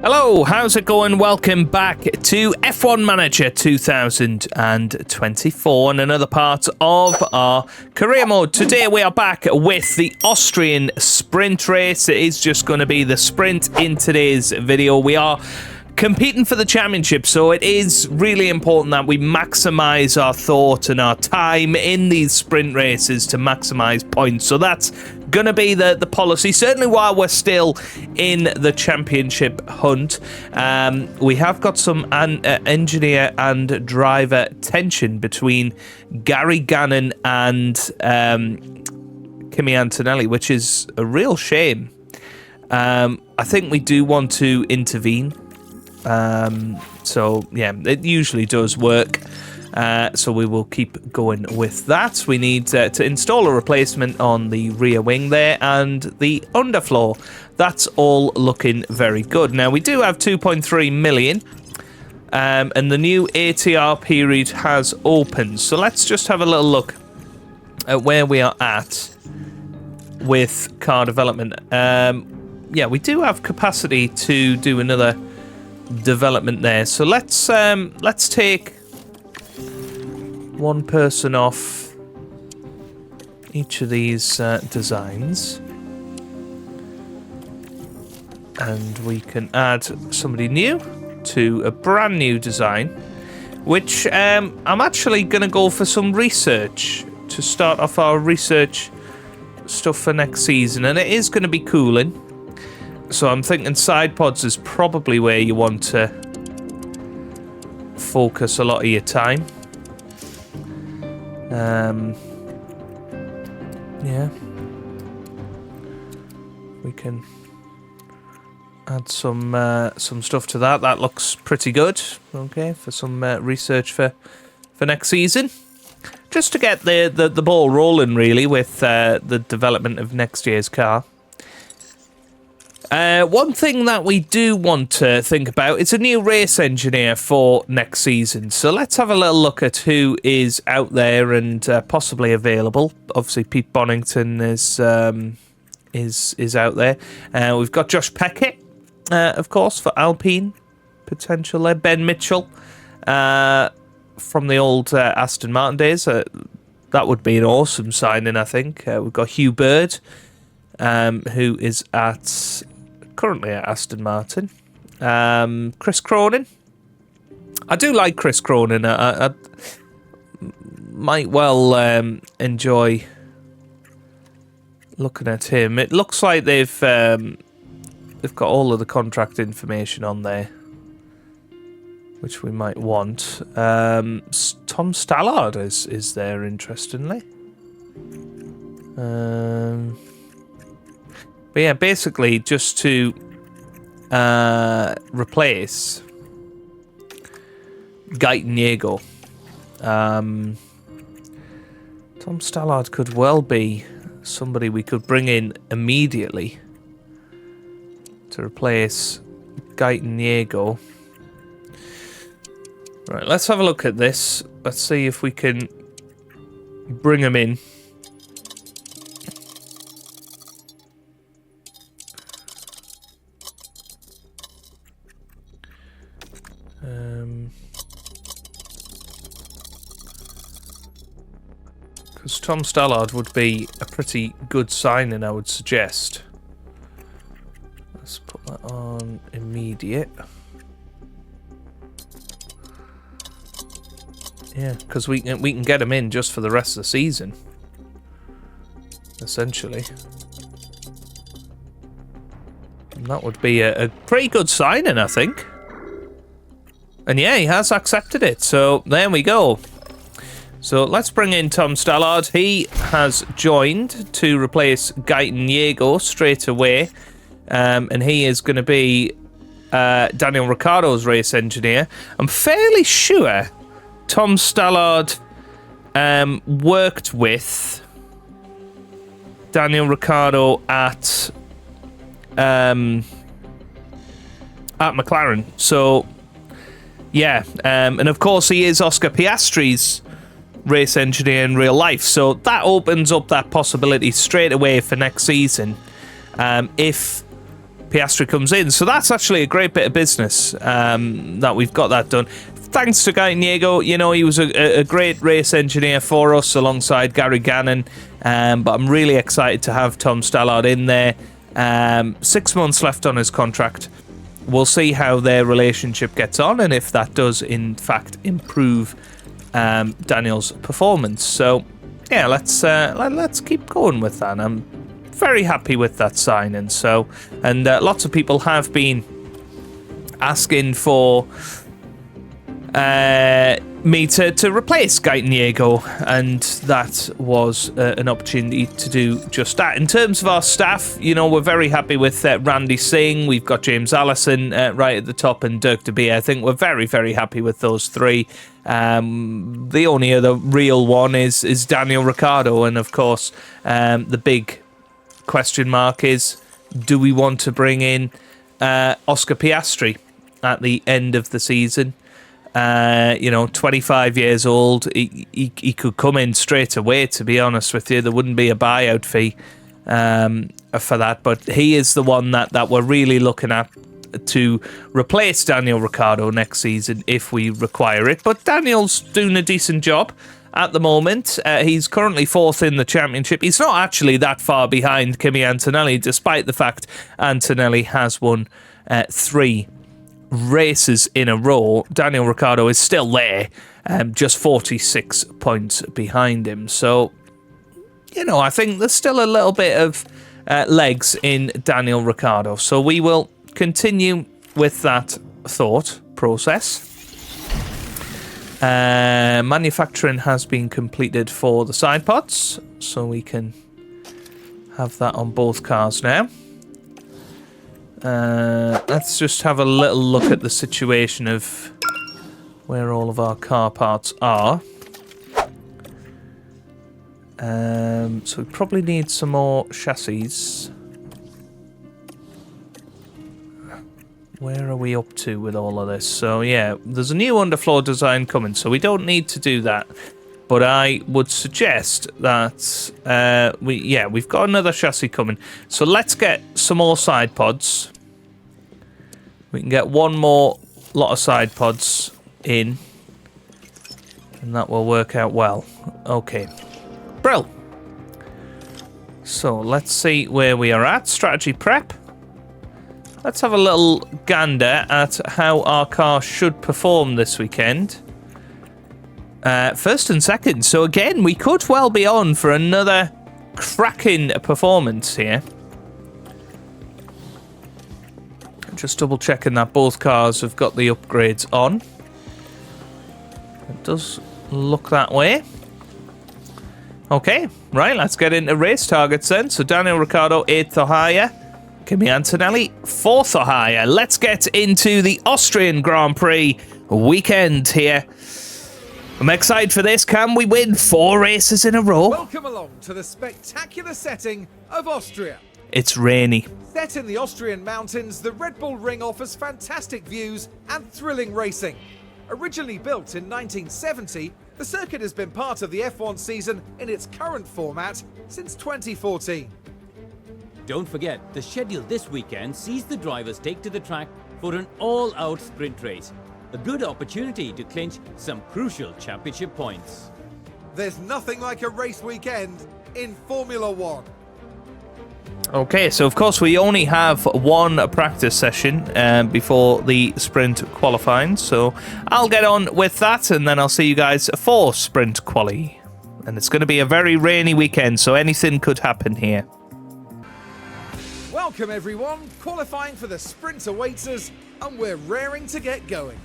Hello, how's it going? Welcome back to F1 Manager 2024 and another part of our career mode. Today we are back with the Austrian sprint race. It is just going to be the sprint in today's video. We are competing for the championship, so it is really important that we maximize our thought and our time in these sprint races to maximize points. So that's gonna be the policy, certainly while we're still in the championship hunt. We have got some engineer and driver tension between Gary Gannon and Kimi Antonelli, which is a real shame. I think we do want to intervene. So yeah, it usually does work. So we will keep going with that. We need to install a replacement on the rear wing there and the underfloor. That's all looking very good. Now we do have 2.3 million. And the new ATR period has opened. So let's just have a little look at where we are at with car development. Yeah, we do have capacity to do another development there, so let's take one person off each of these designs, and we can add somebody new to a brand new design, which I'm actually going to go for some research to start off our research stuff for next season, and it is going to be cooling. So I'm thinking side pods is probably where you want to focus a lot of your time. Yeah. We can add some stuff to that. That looks pretty good. Okay, for some research for next season. Just to get the ball rolling, really, with the development of next year's car. One thing that we do want to think about is a new race engineer for next season. So let's have a little look at who is out there and possibly available. Obviously, Pete Bonington is out there. We've got Josh Peckett, of course, for Alpine potential there. Ben Mitchell from the old Aston Martin days. That would be an awesome signing, I think. We've got Hugh Bird, who is currently at Aston Martin. Chris Cronin. I do like Chris Cronin. I might well enjoy looking at him. It looks like they've got all of the contract information on there, which we might want. Tom Stallard is there, interestingly. But yeah, basically just to replace Guyton Diego. Tom Stallard could well be somebody we could bring in immediately to replace Guyton Diego. Right, let's have a look at this. Let's see if we can bring him in. Because Tom Stallard would be a pretty good signing, I would suggest. Let's put that on immediate. Yeah, because we can get him in just for the rest of the season, essentially. And that would be a pretty good signing, I think. And yeah, he has accepted it, so there we go. So let's bring in Tom Stallard. He has joined to replace Guyton Diego straight away. And he is going to be Daniel Ricciardo's race engineer. I'm fairly sure Tom Stallard worked with Daniel Ricciardo at McLaren. So yeah, and of course he is Oscar Piastri's race engineer in real life, so that opens up that possibility straight away for next season. If Piastri comes in. So that's actually a great bit of business that we've got that done. Thanks to CaptainGoodspeed. You know, he was a great race engineer for us alongside Gary Gannon. But I'm really excited to have Tom Stallard in there. 6 months left on his contract. We'll see how their relationship gets on and if that does, in fact, improve Daniel's performance. So, yeah, let's keep going with that. I'm very happy with that signing. So, and lots of people have been asking for me to replace CaptainGoodspeed, and that was an opportunity to do just that. In terms of our staff, you know, we're very happy with Randy Singh. We've got James Allison right at the top, and Dirk De Beer. I think we're very, very happy with those three. The only other real one is Daniel Ricciardo, and of course, the big question mark is, do we want to bring in Oscar Piastri at the end of the season? You know, 25 years old. He could come in straight away, to be honest with you. There wouldn't be a buyout fee for that. But he is the one that we're really looking at to replace Daniel Ricciardo next season if we require it. But Daniel's doing a decent job at the moment. He's currently 4th in the championship. He's not actually that far behind Kimi Antonelli, despite the fact Antonelli has won 3 races in a row. Daniel Ricciardo is still there, just 46 points behind him. So, you know, I think there's still a little bit of legs in Daniel Ricciardo. So we will continue with that thought process. Manufacturing has been completed for the side pods, so we can have that on both cars now. Let's just have a little look at the situation of where all of our car parts are. So we probably need some more chassis. Where are we up to with all of this? So yeah, there's a new underfloor design coming, so we don't need to do that. But I would suggest that we've got another chassis coming. So let's get some more side pods. We can get one more lot of side pods in, and that will work out well. Okay, Brill. So let's see where we are at. Strategy prep. Let's have a little gander at how our car should perform this weekend. 1st and 2nd. So again, we could well be on for another cracking performance here. Just double checking that both cars have got the upgrades on. It does look that way. Okay, right, let's get into race targets then. So Daniel Ricciardo, 8th or higher. Kimi Antonelli, 4th or higher. Let's get into the Austrian Grand Prix weekend here. I'm excited for this. Can we win 4 races in a row? Welcome along to the spectacular setting of Austria. It's rainy. Set in the Austrian mountains, the Red Bull Ring offers fantastic views and thrilling racing. Originally built in 1970, the circuit has been part of the F1 season in its current format since 2014. Don't forget, the schedule this weekend sees the drivers take to the track for an all-out sprint race. A good opportunity to clinch some crucial championship points. There's nothing like a race weekend in Formula One. Okay, so of course we only have one practice session before the sprint qualifying, so I'll get on with that and then I'll see you guys for sprint quali. And it's going to be a very rainy weekend, so anything could happen here. Welcome everyone, qualifying for the sprint awaits us and we're raring to get going.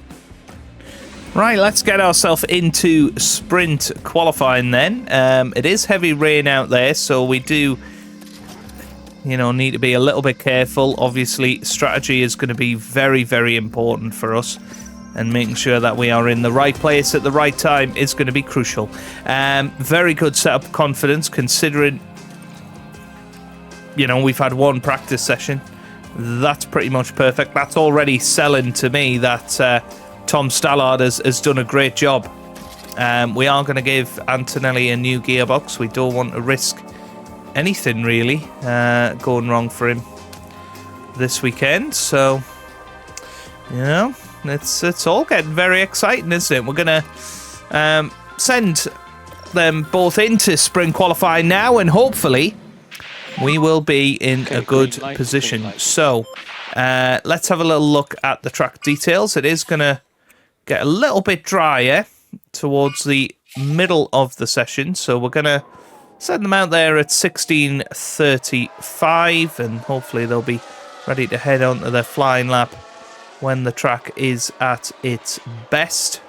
Right, let's get ourselves into sprint qualifying then. It is heavy rain out there, so we do, you know, need to be a little bit careful. Obviously, strategy is going to be very, very important for us, and making sure that we are in the right place at the right time is going to be crucial. Very good setup confidence, considering, you know, we've had one practice session. That's pretty much perfect. That's already selling to me that Tom Stallard has done a great job. We are going to give Antonelli a new gearbox. We don't want to risk anything really going wrong for him. this weekend. So, you know, it's all getting very exciting, isn't it? We're going to send them both into sprint qualifying now, and hopefully we will be in a good position. So, let's have a little look at the track details. It is going to get a little bit drier towards the middle of the session, so we're going to send them out there at 16:35, and hopefully they'll be ready to head on to their flying lap when the track is at its best.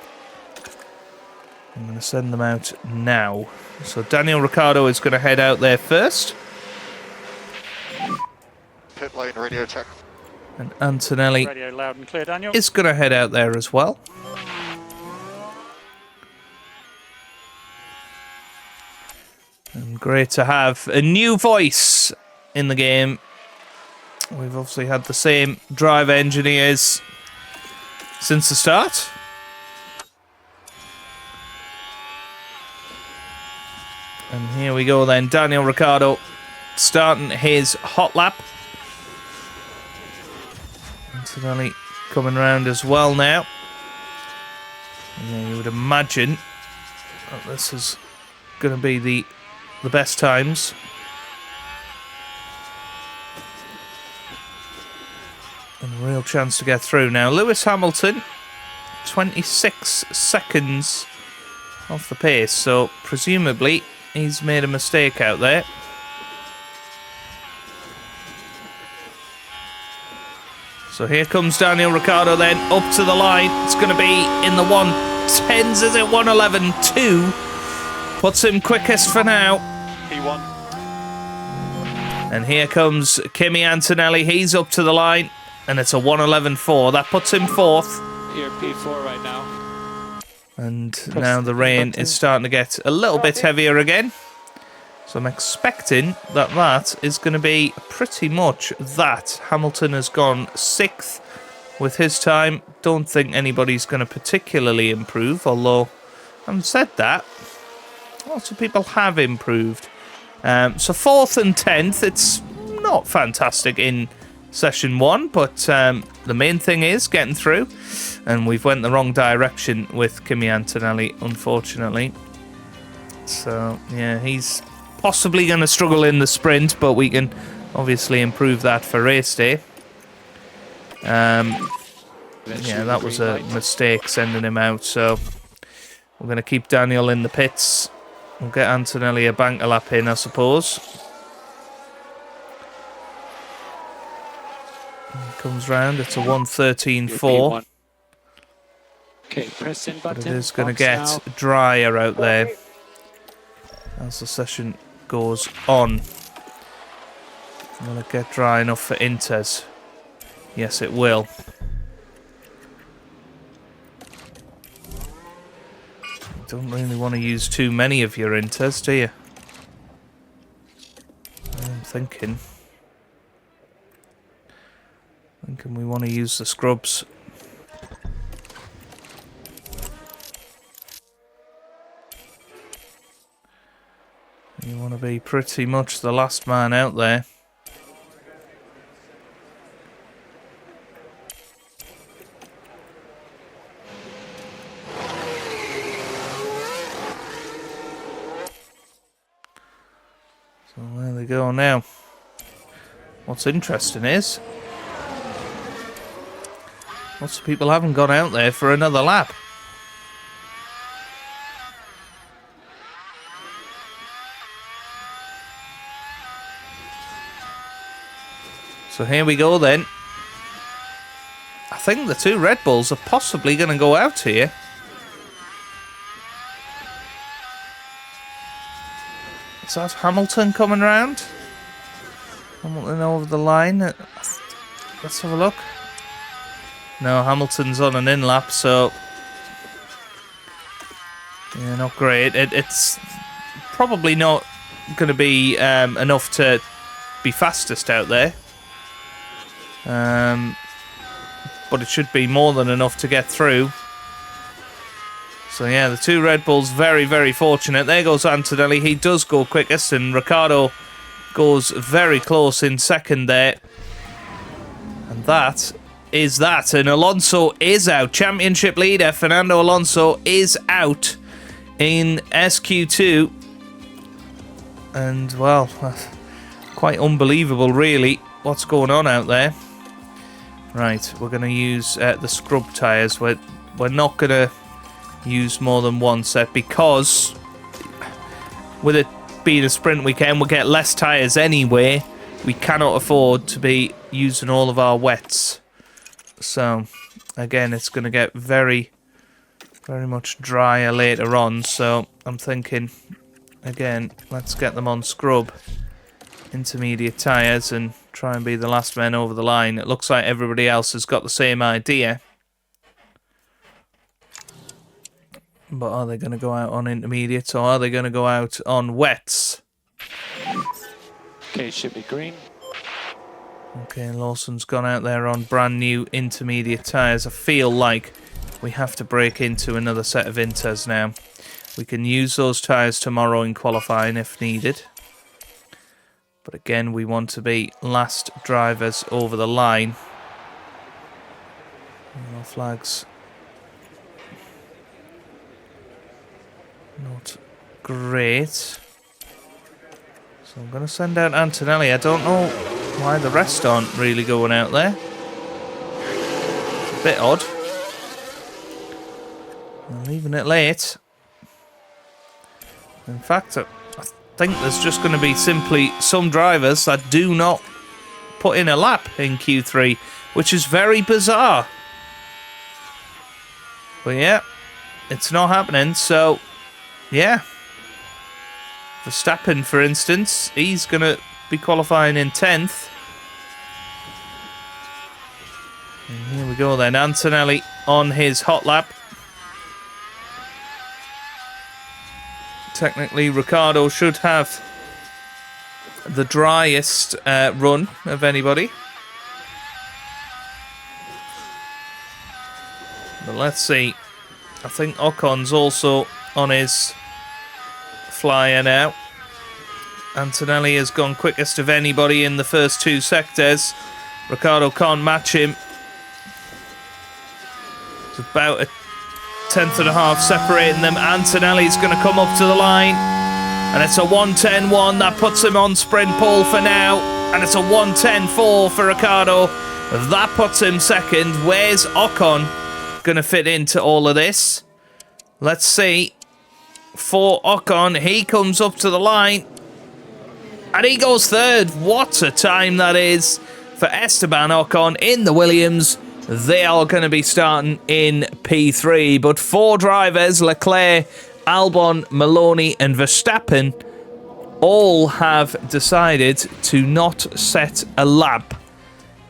I'm going to send them out now. So Daniel Ricciardo is going to head out there first. Pit lane radio check. And Antonelli Radio loud and clear, Daniel. is going to head out there as well. And great to have a new voice in the game. We've obviously had the same driver engineers since the start. And here we go then, Daniel Ricciardo starting his hot lap. Antonelli coming round as well now. Yeah, you would imagine that this is going to be the best times. And a real chance to get through. Now, Lewis Hamilton, 26 seconds off the pace, so presumably he's made a mistake out there. So here comes Daniel Ricciardo then, up to the line. It's going to be in the 110s, is it? 111.2. Puts him quickest for now. P1. And here comes Kimi Antonelli. He's up to the line, and it's a 111.4. That puts him fourth. You're P4 right now. And now the rain is starting to get a little bit heavier again. So I'm expecting that is going to be pretty much that. Hamilton has gone 6th with his time. Don't think anybody's going to particularly improve, although having said that, lots of people have improved. So 4th and 10th, it's not fantastic in session 1, but the main thing is getting through. And we've went the wrong direction with Kimi Antonelli, unfortunately. So, yeah, he's possibly going to struggle in the sprint, but we can obviously improve that for race day. Yeah, that was a mistake sending him out, so we're going to keep Daniel in the pits. We'll get Antonelli a banker lap in, I suppose. He comes round, it's a 113.4. Okay, press in button. But it is going to get drier out there as the session goes on. Will it get dry enough for Inters? Yes, it will. Don't really want to use too many of your Inters, do you? I'm thinking we want to use the scrubs. You want to be pretty much the last man out there. So there they go now. What's interesting is lots of people haven't gone out there for another lap. So here we go then. I think the two Red Bulls are possibly going to go out here. Is that Hamilton coming round? Hamilton over the line. Let's have a look. No, Hamilton's on an in-lap, so yeah, not great. It's probably not going to be enough to be fastest out there. But it should be more than enough to get through. So yeah, the two Red Bulls very, very fortunate. There goes Antonelli. He does go quickest, and Ricciardo goes very close in second there. that is that. And Alonso is out. Championship leader Fernando Alonso is out in SQ2. And, well, quite unbelievable, really, what's going on out there. Right, we're going to use the scrub tyres. We're not going to use more than one set because with it being a sprint weekend, we'll get less tyres anyway. We cannot afford to be using all of our wets. So, again, it's going to get very, very much drier later on. So, I'm thinking, again, let's get them on scrub, intermediate tyres, and try and be the last men over the line. It looks like everybody else has got the same idea. But are they going to go out on intermediates or are they going to go out on wets? Okay, should be green. Okay, Lawson's gone out there on brand new intermediate tyres. I feel like we have to break into another set of inters now. We can use those tyres tomorrow in qualifying if needed. But again, we want to be last drivers over the line. No flags. Not great. So I'm going to send out Antonelli. I don't know why the rest aren't really going out there. It's a bit odd. I'm leaving it late. In fact, I think there's just going to be simply some drivers that do not put in a lap in Q3, which is very bizarre. But yeah, it's not happening, so yeah. Verstappen, for instance, he's going to be qualifying in 10th. And here we go then, Antonelli on his hot lap. Technically, Ricciardo should have the driest run of anybody. But let's see. I think Ocon's also on his flyer now. Antonelli has gone quickest of anybody in the first two sectors. Ricciardo can't match him. It's about a tenth and a half separating them. Antonelli's going to come up to the line. And it's a 1:10.1. That puts him on sprint pole for now. And it's a 1:10.4 for Ricciardo. That puts him second. Where's Ocon going to fit into all of this? Let's see. For Ocon, he comes up to the line. And he goes third. What a time that is for Esteban Ocon in the Williams. They are going to be starting in P3. But four drivers, Leclerc, Albon, Maloney and Verstappen, all have decided to not set a lap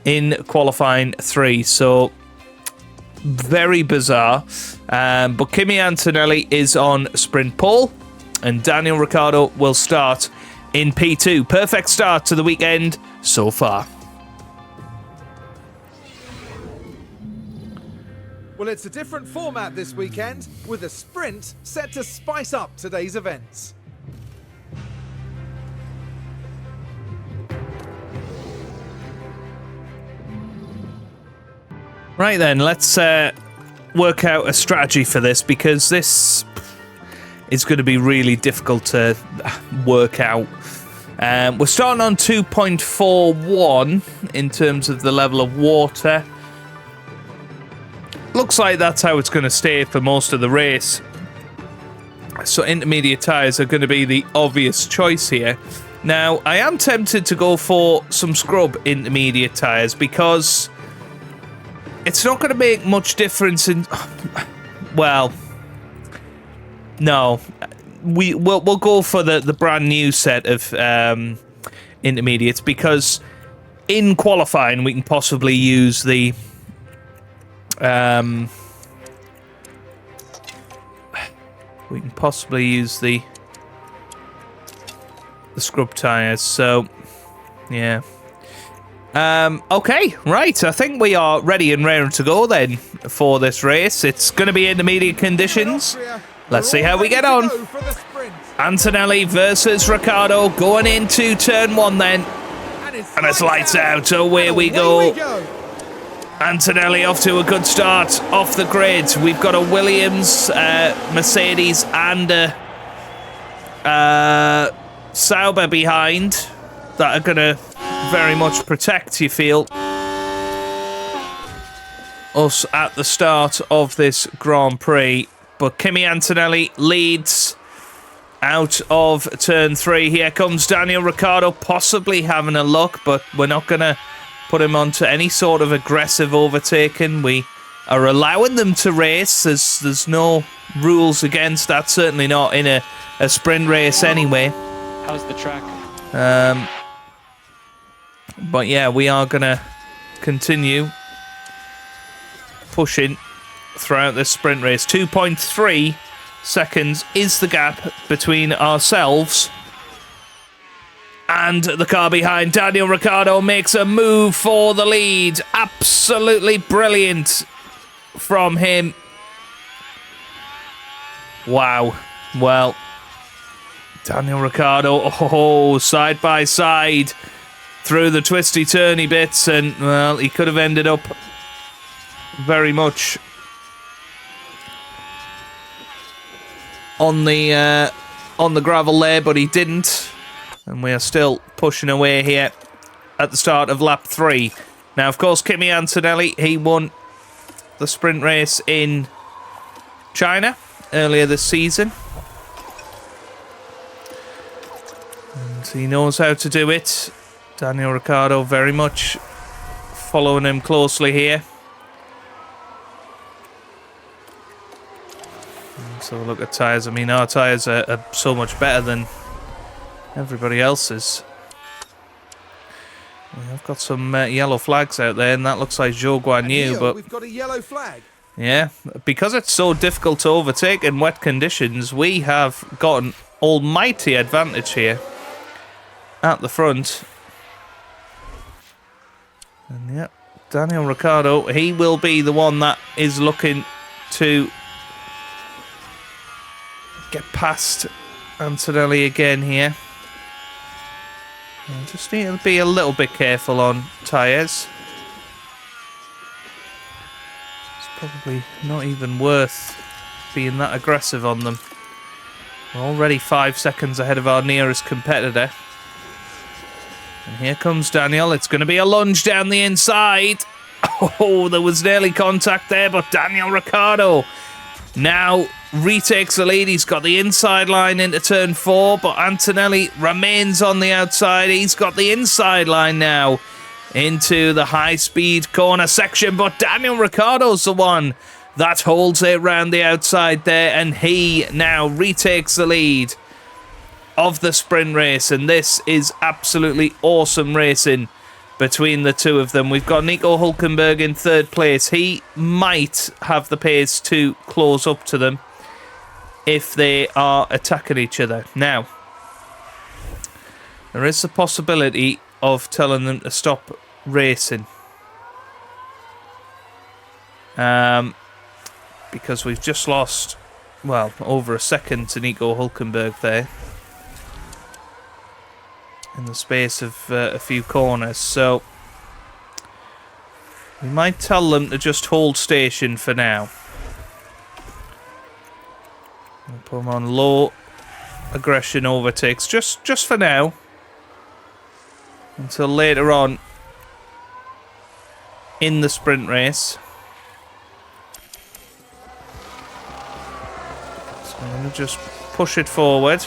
in qualifying 3. So, very bizarre. But Kimi Antonelli is on sprint pole. And Daniel Ricciardo will start in P2. Perfect start to the weekend so far. Well, it's a different format this weekend, with a sprint set to spice up today's events. Right then, let's work out a strategy for this, because this is going to be really difficult to work out. We're starting on 2.41 in terms of the level of water. Looks like that's how it's going to stay for most of the race. So intermediate tyres are going to be the obvious choice here. Now, I am tempted to go for some scrub intermediate tyres because it's not going to make much difference in... Well, no. We'll go for the brand new set of intermediates, because in qualifying we can possibly use the... we can possibly use the scrub tyres, so yeah. Okay, right, I think we are ready and raring to go then for this race. It's going to be intermediate conditions. Let's see how we get on. Antonelli versus Ricciardo going into turn 1 then. And it's lights out, away we go. Antonelli off to a good start off the grid. We've got a Williams, Mercedes, and a Sauber behind that are going to very much protect, you feel, us at the start of this Grand Prix. But Kimi Antonelli leads out of turn 3. Here comes Daniel Ricciardo, possibly having a look, but we're not going to put him onto any sort of aggressive overtaking. We are allowing them to race. There's no rules against that, certainly not in a sprint race anyway. How's the track? But yeah, we are going to continue pushing throughout this sprint race. 2.3 seconds is the gap between ourselves and the car behind. Daniel Ricciardo makes a move for the lead. Absolutely brilliant from him. Wow. Well, Daniel Ricciardo, side by side through the twisty turny bits, and well, he could have ended up very much on the gravel there, but he didn't, and we are still pushing away here at the start of lap 3. Now, of course, Kimi Antonelli, he won the sprint race in China earlier this season, and he knows how to do it. Daniel Ricciardo very much following him closely here. So look at tyres. I mean, our tyres are so much better than everybody else's. I've got some yellow flags out there, and that looks like Zhou Guanyu, but we've got a yellow flag. yeah, because it's so difficult to overtake in wet conditions, we have got an almighty advantage here at the front. And yeah, Daniel Ricciardo, he will be the one that is looking to get past Antonelli again here. And just need to be a little bit careful on tyres. It's probably not even worth being that aggressive on them. We're already 5 seconds ahead of our nearest competitor. And here comes Daniel. It's going to be a lunge down the inside. Oh, there was nearly contact there, but Daniel Ricciardo now retakes the lead. He's got the inside line into turn 4, but Antonelli remains on the outside. He's got the inside line now into the high-speed corner section, but Daniel Ricciardo's the one that holds it round the outside there, and he now retakes the lead of the sprint race, and this is absolutely awesome racing between the two of them. We've got Nico Hülkenberg in 3rd place. He might have the pace to close up to them if they are attacking each other. Now, there is the possibility of telling them to stop racing. Because we've just lost, well, over a second to Nico Hülkenberg there in the space of a few corners, so we might tell them to just hold station for now. We'll put them on low aggression overtakes just for now, until later on in the sprint race. So I'm going to just push it forward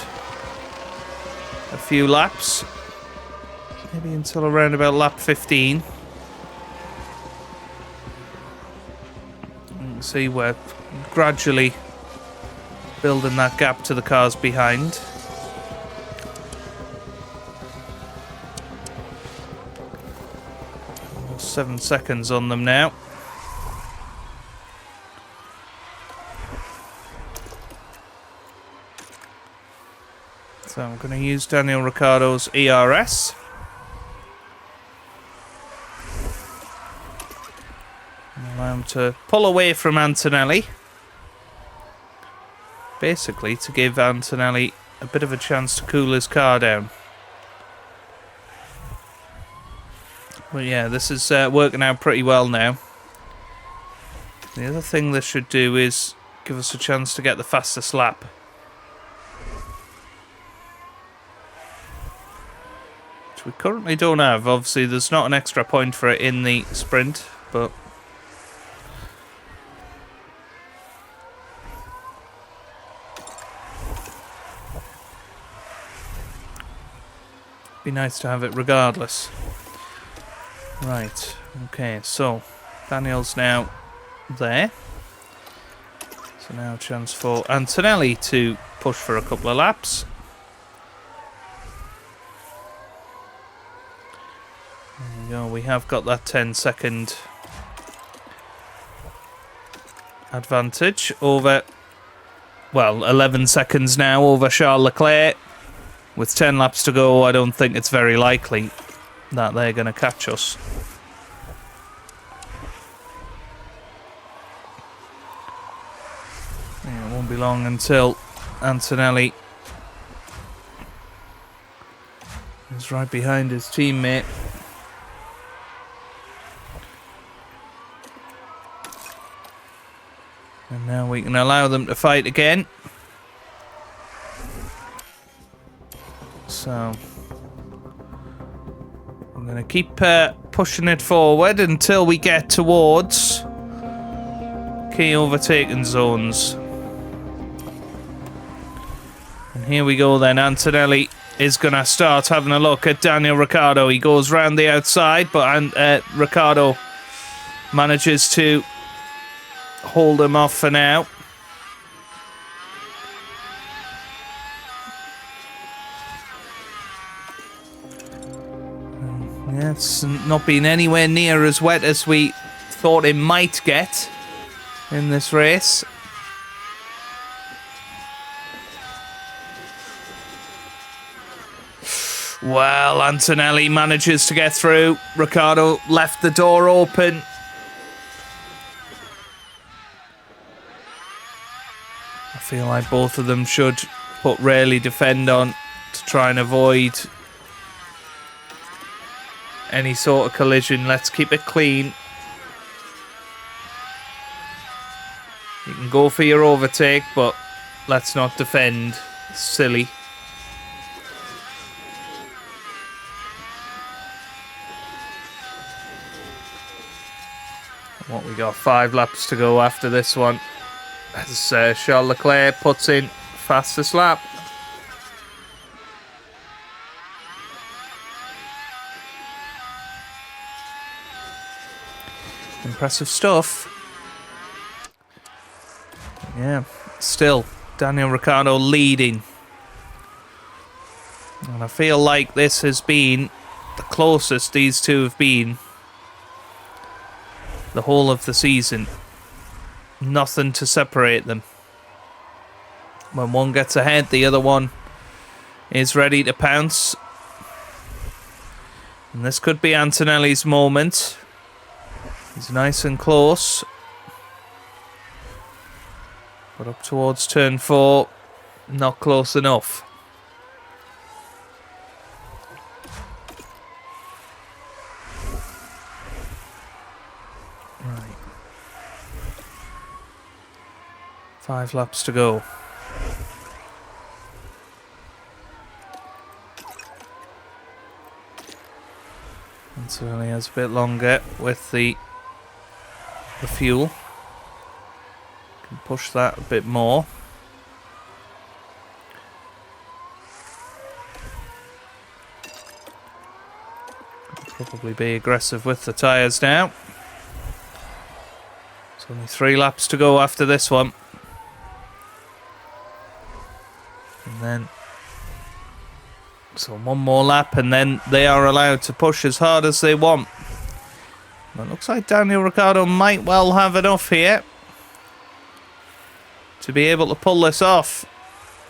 a few laps, maybe until around about lap 15. You can see we're gradually building that gap to the cars behind. Almost 7 seconds on them now. So I'm going to use Daniel Ricciardo's ERS. And allow him to pull away from Antonelli. Basically to give Antonelli a bit of a chance to cool his car down. But yeah, this is working out pretty well now. The other thing this should do is give us a chance to get the fastest lap. Which we currently don't have. Obviously, there's not an extra point for it in the sprint, but... be nice to have it regardless. Right, okay, so Daniel's now there. So now a chance for Antonelli to push for a couple of laps. There we go, we have got that 10-second advantage over, well, 11 seconds now over Charles Leclerc. With 10 laps to go, I don't think it's very likely that they're going to catch us. Yeah, it won't be long until Antonelli is right behind his teammate. And now we can allow them to fight again. So I'm going to keep pushing it forward until we get towards key overtaking zones. And here we go then. Antonelli is going to start having a look at Daniel Ricciardo. He goes round the outside, but Ricciardo manages to hold him off for now. Yeah, it's not been anywhere near as wet as we thought it might get in this race. Well, Antonelli manages to get through. Ricciardo left the door open. I feel like both of them should put rarely defend on to try and avoid any sort of collision. Let's keep it clean. You can go for your overtake, but let's not defend. It's silly. What we got? 5 laps to go after this one. As Charles Leclerc puts in fastest lap. Impressive stuff. Yeah, still Daniel Ricciardo leading. And I feel like this has been the closest these two have been the whole of the season. Nothing to separate them. When one gets ahead, the other one is ready to pounce. And this could be Antonelli's moment. He's nice and close. But up towards turn 4, not close enough. Right. 5 laps to go. And so he has a bit longer with the fuel. Can push that a bit more. Probably be aggressive with the tyres now. It's only 3 laps to go after this one. And then so one more lap and then they are allowed to push as hard as they want. Well, it looks like Daniel Ricciardo might well have enough here to be able to pull this off.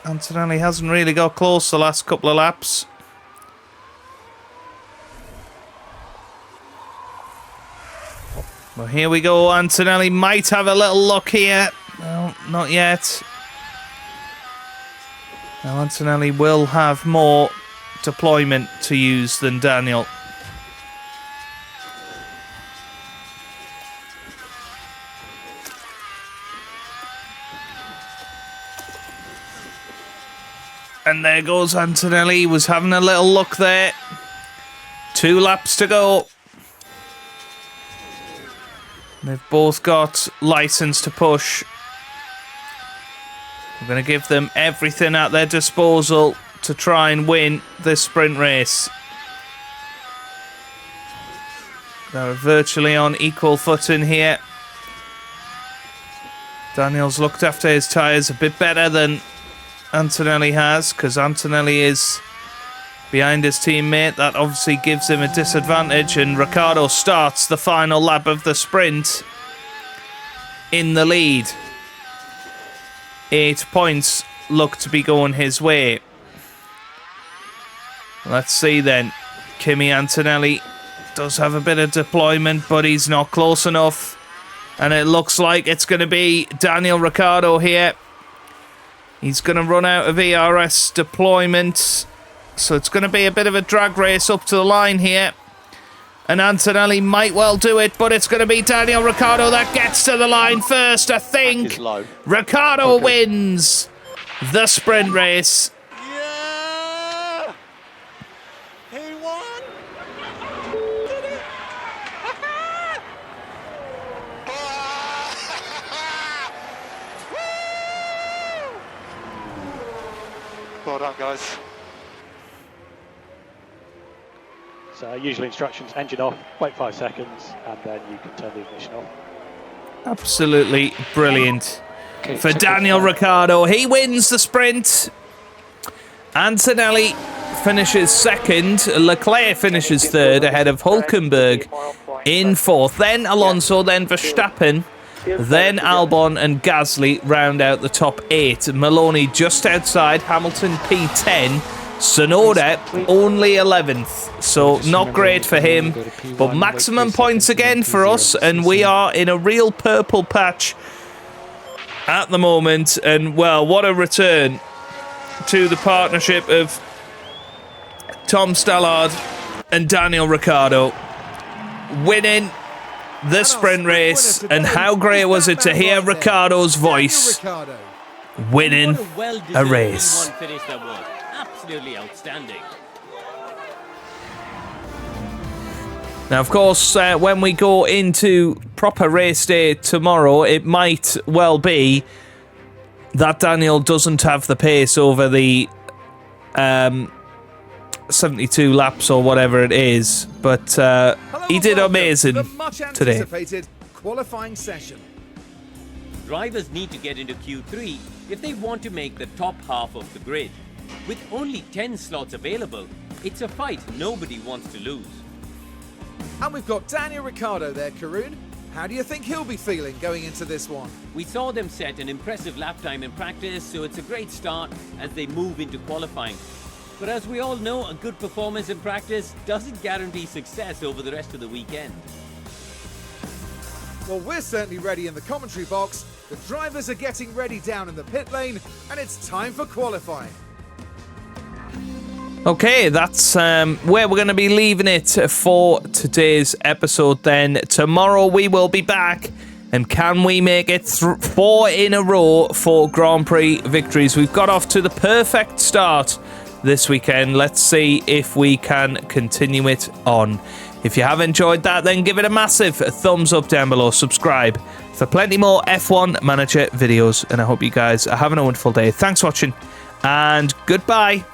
Antonelli hasn't really got close the last couple of laps. Well, here we go. Antonelli might have a little luck here. No, not yet. Now Antonelli will have more deployment to use than Daniel. And there goes Antonelli. He was having a little look there. 2 laps to go. They've both got license to push. We're going to give them everything at their disposal to try and win this sprint race. They're virtually on equal footing here. Daniel's looked after his tyres a bit better than Antonelli has, because Antonelli is behind his teammate. That obviously gives him a disadvantage, and Ricciardo starts the final lap of the sprint in the lead. 8 points look to be going his way. Let's see then. Kimi Antonelli does have a bit of deployment, but he's not close enough. And it looks like it's going to be Daniel Ricciardo here. He's going to run out of ERS deployment. So it's going to be a bit of a drag race up to the line here. And Antonelli might well do it, but it's going to be Daniel Ricciardo that gets to the line first, I think. Ricciardo wins the sprint race. Yeah! He won! Did it? Well done, guys. So usually instructions, engine off, wait 5 seconds, and then you can turn the ignition off. Absolutely brilliant for Daniel Ricciardo. He wins the sprint. Antonelli finishes second. Leclerc finishes third ahead of Hülkenberg in fourth. Then Alonso, then Verstappen, then Albon and Gasly round out the top 8. Maloney just outside, Hamilton P10. Sonoda only 11th, so not great for him, but maximum points again for us, and we are in a real purple patch at the moment. And well, what a return to the partnership of Tom Stallard and Daniel Ricciardo winning the sprint race. And how great was it to hear Ricciardo's voice winning a race. Absolutely outstanding. Now, of course, when we go into proper race day tomorrow, it might well be that Daniel doesn't have the pace over the 72 laps or whatever it is, but he did amazing today. Qualifying session. Drivers need to get into Q3 if they want to make the top half of the grid. With only 10 slots available, it's a fight nobody wants to lose. And we've got Daniel Ricciardo there, Karun. How do you think he'll be feeling going into this one? We saw them set an impressive lap time in practice, so it's a great start as they move into qualifying. But as we all know, a good performance in practice doesn't guarantee success over the rest of the weekend. Well, we're certainly ready in the commentary box. The drivers are getting ready down in the pit lane, and it's time for qualifying. Okay, that's where we're going to be leaving it for today's episode then. Tomorrow we will be back, and can we make it 4 in a row for Grand Prix victories? We've got off to the perfect start this weekend. Let's see if we can continue it on. If you have enjoyed that, then give it a massive thumbs up down below. Subscribe for plenty more F1 Manager videos, and I hope you guys are having a wonderful day. Thanks for watching, and goodbye.